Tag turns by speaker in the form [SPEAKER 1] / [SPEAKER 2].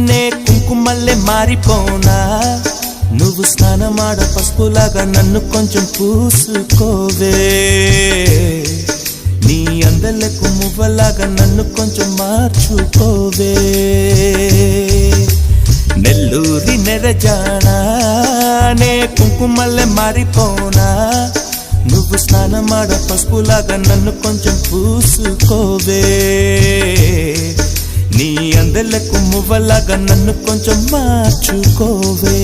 [SPEAKER 1] నే కుంకుమల్లే మారిపోనా నువ్వు స్నానమాడ పసుపులాగా నన్ను కొంచెం పూసుకోవే నీ అందలకు మువ్వలాగా నన్ను కొంచెం మార్చుకోవే నెల్లూరి నెరజానా నే కుంకుమల్లే మారిపోనా నువ్వు స్నానమాడ పసుపులాగా నన్ను కొంచెం పూసుకోవే నీ అందలకు మువ్వలాగా నన్ను కొంచెం మార్చుకోవే